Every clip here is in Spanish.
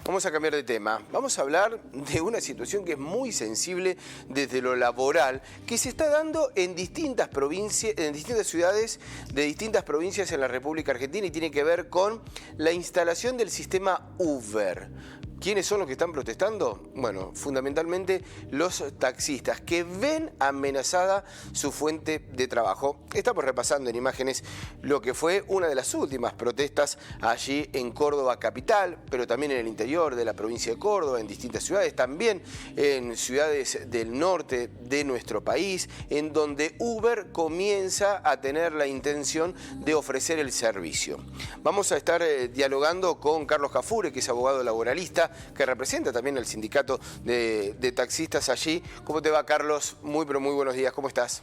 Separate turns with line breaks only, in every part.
Vamos a cambiar de tema. Vamos a hablar de una situación que es muy sensible desde lo laboral, que se está dando en distintas provincias, en distintas ciudades de distintas provincias en la República Argentina y tiene que ver con la instalación del sistema Uber. ¿Quiénes son los que están protestando? Bueno, fundamentalmente los taxistas que ven amenazada su fuente de trabajo. Estamos repasando en imágenes lo que fue una de las últimas protestas allí en Córdoba capital, pero también en el interior de la provincia de Córdoba, en distintas ciudades, también en ciudades del norte de nuestro país, en donde Uber comienza a tener la intención de ofrecer el servicio. Vamos a estar dialogando con Carlos Jafure, que es abogado laboralista, que representa también el sindicato de taxistas allí. ¿Cómo te va, Carlos? Muy, pero muy buenos días. ¿Cómo estás?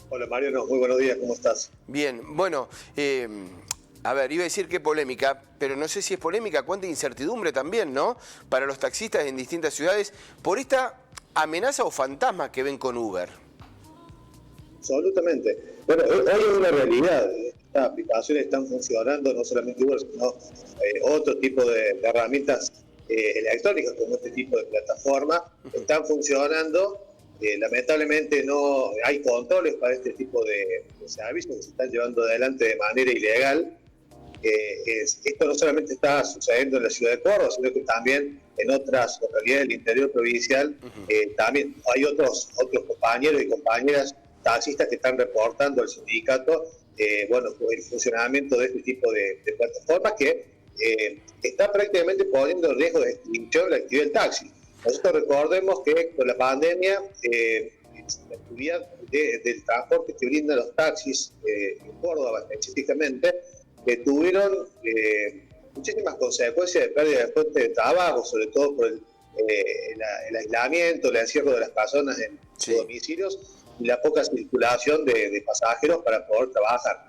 Hola, Mariano. Muy buenos días. ¿Cómo estás?
Bien. Bueno, a ver, iba a decir que polémica, pero no sé si es polémica, cuánta incertidumbre también, ¿no? Para los taxistas en distintas ciudades por esta amenaza o fantasma que ven con Uber.
Absolutamente. Bueno, hoy es una realidad. Estas aplicaciones están funcionando, no solamente Uber, sino otro tipo de herramientas electrónicas, como este tipo de plataforma, están funcionando. Lamentablemente no hay controles para este tipo de servicios que se están llevando adelante de manera ilegal. Esto no solamente está sucediendo en la ciudad de Córdoba, sino que también en otras localidades del interior provincial. También hay otros compañeros y compañeras taxistas que están reportando al sindicato el funcionamiento de este tipo de plataformas que está prácticamente poniendo en riesgo de extinción la actividad del taxi. Nosotros recordemos que con la pandemia la actividad del transporte que brindan los taxis en Córdoba específicamente tuvieron muchísimas consecuencias de pérdida de fuente de trabajo, sobre todo por el aislamiento, el encierro de las personas en sus domicilios y la poca circulación de pasajeros para poder trabajar.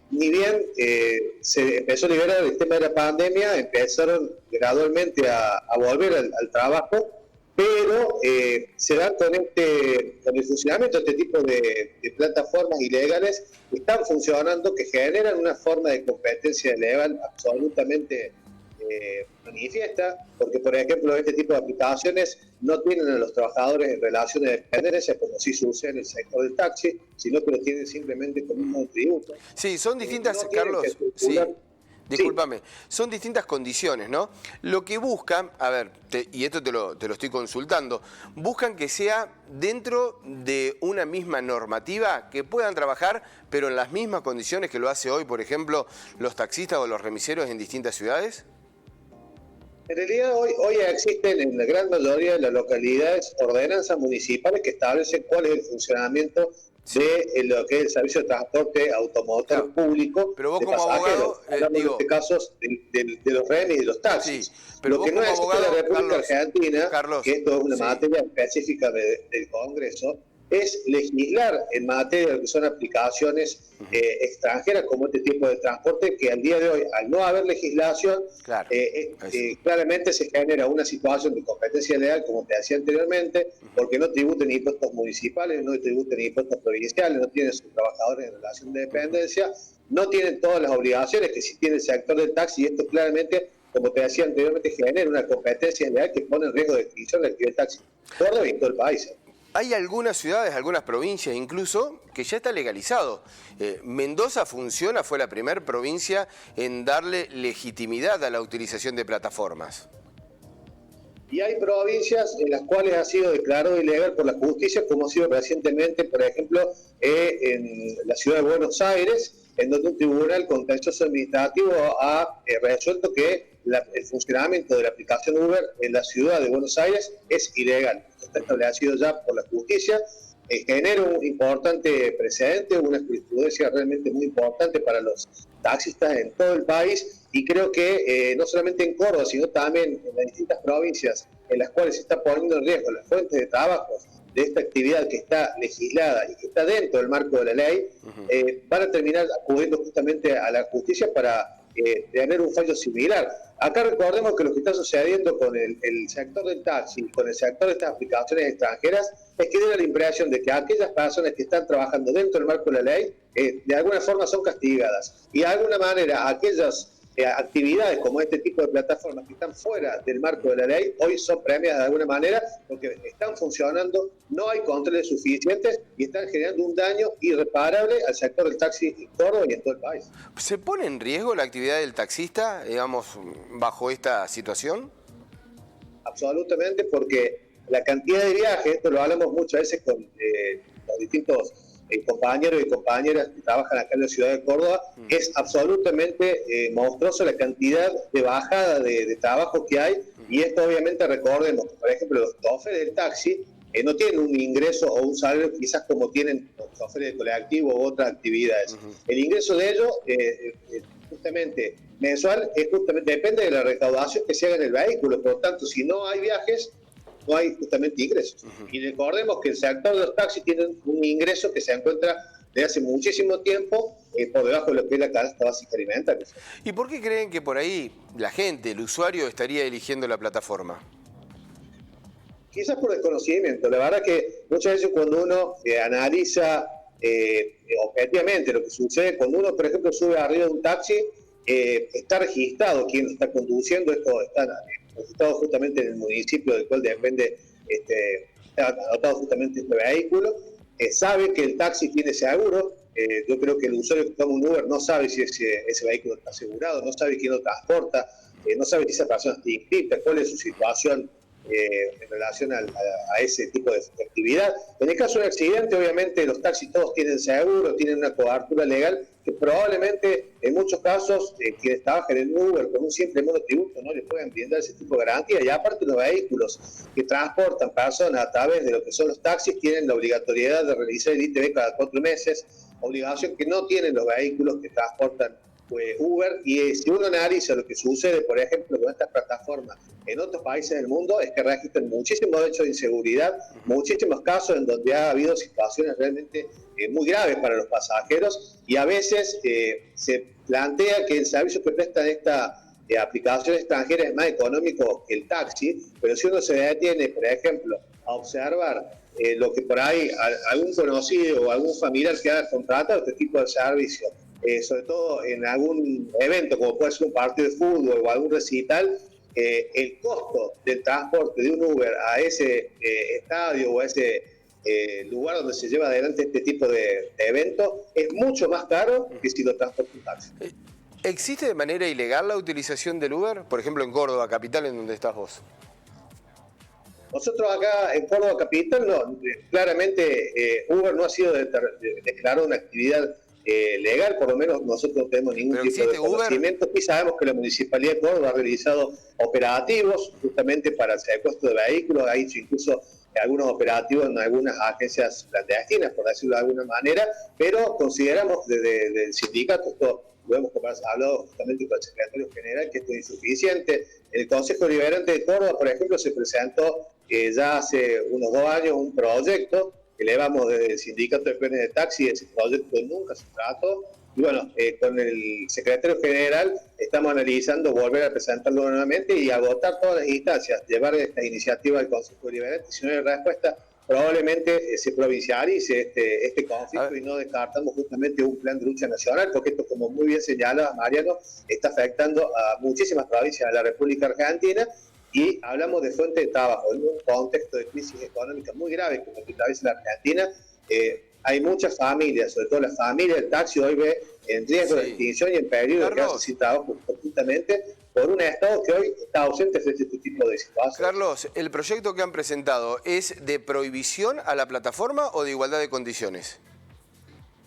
Ni bien se empezó a liberar el tema de la pandemia, empezaron gradualmente a volver al trabajo, pero se da con el funcionamiento de este tipo de plataformas ilegales que están funcionando, que generan una forma de competencia legal absolutamente manifiesta, porque por ejemplo este tipo de aplicaciones no tienen a los trabajadores en relaciones de dependencia como si sucede en el sector del taxi, sino que lo tienen simplemente como un tributo.
Sí, son distintas, no Carlos, sí. Discúlpame, son distintas condiciones, ¿no? Lo que buscan, a ver, y esto te lo estoy consultando, buscan que sea dentro de una misma normativa, que puedan trabajar, pero en las mismas condiciones que lo hace hoy, por ejemplo, los taxistas o los remiseros en distintas ciudades.
En realidad hoy existen en la gran mayoría de las localidades ordenanzas municipales que establecen cuál es el funcionamiento de lo que es el servicio de transporte automotor público.
Pero vos
de
como abogado,
hablamos en este caso de los remis y de los taxis.
Sí, pero
lo que no existe en la República Argentina,
Carlos,
que esto es una materia específica del Congreso, es legislar en materia de que son aplicaciones extranjeras como este tipo de transporte, que al día de hoy, al no haber legislación, claramente se genera una situación de competencia legal, como te decía anteriormente, porque no tributan impuestos municipales, no tributan impuestos provinciales, no tienen sus trabajadores en relación de dependencia, no tienen todas las obligaciones que sí tiene el sector del taxi, y esto claramente, como te decía anteriormente, genera una competencia legal que pone en riesgo de extinción la actividad del taxi. Córdoba y en todo el país.
Hay algunas ciudades, algunas provincias incluso, que ya está legalizado. Mendoza funciona, fue la primera provincia en darle legitimidad a la utilización de plataformas.
Y hay provincias en las cuales ha sido declarado ilegal por la justicia, como ha sido recientemente, por ejemplo, en la ciudad de Buenos Aires, en donde un tribunal contencioso administrativo ha resuelto que el funcionamiento de la aplicación Uber en la ciudad de Buenos Aires es ilegal. Está establecido ya por la justicia, genera un importante precedente, una jurisprudencia realmente muy importante para los taxistas en todo el país, y creo que no solamente en Córdoba, sino también en las distintas provincias en las cuales se está poniendo en riesgo las fuentes de trabajo de esta actividad que está legislada y que está dentro del marco de la ley, van a terminar acudiendo justamente a la justicia para tener un fallo similar. Acá recordemos que lo que está sucediendo con el sector del taxi, con el sector de estas aplicaciones extranjeras, es que da la impresión de que aquellas personas que están trabajando dentro del marco de la ley, de alguna forma son castigadas. Y de alguna manera aquellas actividades como este tipo de plataformas que están fuera del marco de la ley, hoy son premiadas de alguna manera porque están funcionando, no hay controles suficientes y están generando un daño irreparable al sector del taxi en Córdoba y en todo el país.
¿Se pone en riesgo la actividad del taxista, digamos, bajo esta situación?
Absolutamente, porque la cantidad de viajes, esto lo hablamos muchas veces con los distintos compañeros y compañeras que trabajan acá en la ciudad de Córdoba, es absolutamente monstruosa la cantidad de bajada de trabajo que hay, y esto obviamente recordemos, por ejemplo, los choferes del taxi no tienen un ingreso o un salario quizás como tienen los choferes de colectivo u otras actividades. El ingreso de ellos, justamente mensual, justamente depende de la recaudación que se haga en el vehículo, por lo tanto, si no hay viajes, no hay justamente ingresos. Y recordemos que el sector de los taxis tiene un ingreso que se encuentra desde hace muchísimo tiempo por debajo de lo que es la canasta básica alimentaria.
¿Y por qué creen que por ahí la gente, el usuario, estaría eligiendo la plataforma?
Quizás por desconocimiento. La verdad que muchas veces cuando uno analiza objetivamente lo que sucede, cuando uno, por ejemplo, sube arriba de un taxi, está registrado quién está conduciendo, esto está registrado justamente en el municipio del cual depende, está anotado justamente este vehículo, sabe que el taxi tiene seguro. Yo creo que el usuario que toma un Uber no sabe si ese vehículo está asegurado, no sabe quién lo transporta, no sabe si esa persona está inscrita, cuál es su situación en relación a ese tipo de actividad. En el caso de un accidente, obviamente los taxis todos tienen seguro, tienen una cobertura legal que probablemente en muchos casos quienes trabajan en Uber con un simple monotributo no les pueden brindar ese tipo de garantía, y aparte los vehículos que transportan personas a través de lo que son los taxis tienen la obligatoriedad de realizar el ITV cada 4 meses, obligación que no tienen los vehículos que transportan Uber. Y si uno analiza lo que sucede, por ejemplo, con estas plataformas en otros países del mundo, es que registran muchísimos hechos de inseguridad, muchísimos casos en donde ha habido situaciones realmente muy graves para los pasajeros, y a veces se plantea que el servicio que prestan esta aplicación extranjera es más económico que el taxi, pero si uno se detiene, por ejemplo, a observar lo que por ahí algún conocido o algún familiar que ha contratado este tipo de servicio, sobre todo en algún evento como puede ser un partido de fútbol o algún recital, el costo del transporte de un Uber a ese estadio o a ese lugar donde se lleva adelante este tipo de eventos es mucho más caro que si lo transporta un taxi.
¿Existe de manera ilegal la utilización del Uber? Por ejemplo, en Córdoba, capital, en donde estás vos.
Nosotros acá en Córdoba capital, no, claramente Uber no ha sido declarado una actividad legal, por lo menos nosotros no tenemos ningún tipo de conocimiento. Y sabemos que la Municipalidad de Córdoba ha realizado operativos justamente para el secuestro de vehículos, ha hecho incluso algunos operativos en algunas agencias clandestinas, por decirlo de alguna manera, pero consideramos desde el sindicato, esto lo hemos hablado justamente con el secretario general, que esto es insuficiente. En el Consejo Deliberante de Córdoba, por ejemplo, se presentó ya hace unos 2 años un proyecto que elevamos desde el sindicato de peones de taxi. Ese proyecto nunca se trató, y bueno, con el secretario general estamos analizando volver a presentarlo nuevamente y agotar todas las instancias, llevar esta iniciativa al Consejo Deliberante. Si no hay respuesta, probablemente se provincialice este conflicto y no descartamos justamente un plan de lucha nacional, porque esto, como muy bien señala Mariano, está afectando a muchísimas provincias de la República Argentina, y hablamos de fuente de trabajo en un contexto de crisis económica muy grave como que atraviesa la Argentina. Hay muchas familias, sobre todo las familias del taxi, hoy ve en riesgo de extinción y en peligro de quedarse sin trabajo justamente por un Estado que hoy está ausente de este tipo de situaciones.
Carlos, ¿el proyecto que han presentado es de prohibición a la plataforma o de igualdad de condiciones?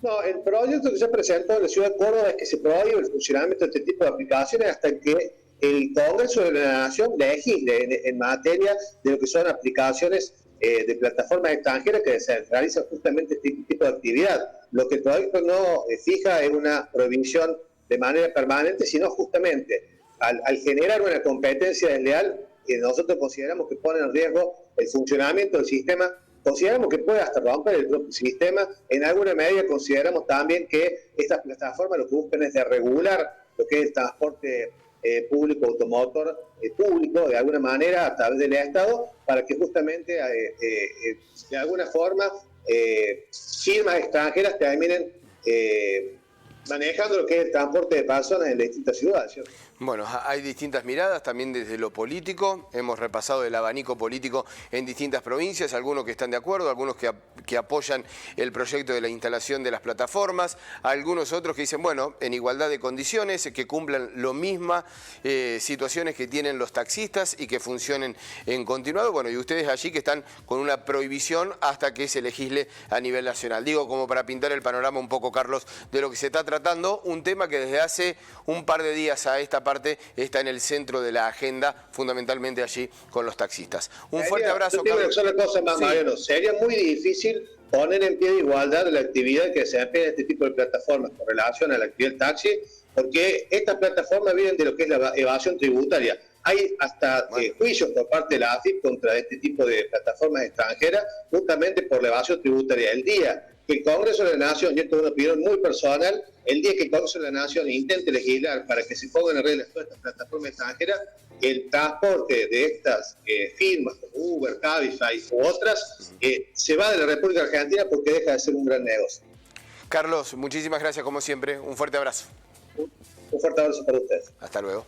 No, el proyecto que se presentó en la ciudad de Córdoba es que se prohíbe el funcionamiento de este tipo de aplicaciones hasta que el Congreso de la Nación legisle en materia de lo que son aplicaciones de plataformas extranjeras que se realizan justamente este tipo de actividad. Lo que el proyecto no fija es una prohibición de manera permanente, sino justamente al generar una competencia desleal que nosotros consideramos que pone en riesgo el funcionamiento del sistema, consideramos que puede hasta romper el propio sistema. En alguna medida consideramos también que estas plataformas lo que buscan es de regular lo que es el transporte público, automotor público, de alguna manera a través del Estado, para que justamente de alguna forma firmas extranjeras terminen manejando lo que es el transporte de personas en distintas ciudades, ¿cierto?
Bueno, hay distintas miradas también desde lo político. Hemos repasado el abanico político en distintas provincias, algunos que están de acuerdo, algunos que apoyan el proyecto de la instalación de las plataformas, algunos otros que dicen, bueno, en igualdad de condiciones, que cumplan lo misma situaciones que tienen los taxistas y que funcionen en continuado. Bueno, y ustedes allí que están con una prohibición hasta que se legisle a nivel nacional. Digo, como para pintar el panorama un poco, Carlos, de lo que se está tratando, un tema que desde hace un par de días a esta parte está en el centro de la agenda, fundamentalmente allí con los taxistas. Un fuerte abrazo, Carlos.
Solo cosa más, sí. Mariano, sería muy difícil poner en pie de igualdad la actividad que se emplea en este tipo de plataformas con relación a la actividad del taxi, porque estas plataformas viven de lo que es la evasión tributaria. Hay hasta juicios por parte de la AFIP contra este tipo de plataformas extranjeras, justamente por la evasión tributaria. El día que el Congreso de la Nación, y esto es una opinión muy personal, el día que el Congreso de la Nación intente legislar para que se pongan en regla todas estas plataformas extranjeras, el transporte de estas firmas como Uber, Cabify u otras, se va de la República Argentina porque deja de ser un gran negocio.
Carlos, muchísimas gracias como siempre. Un fuerte abrazo.
Un fuerte abrazo para ustedes.
Hasta luego.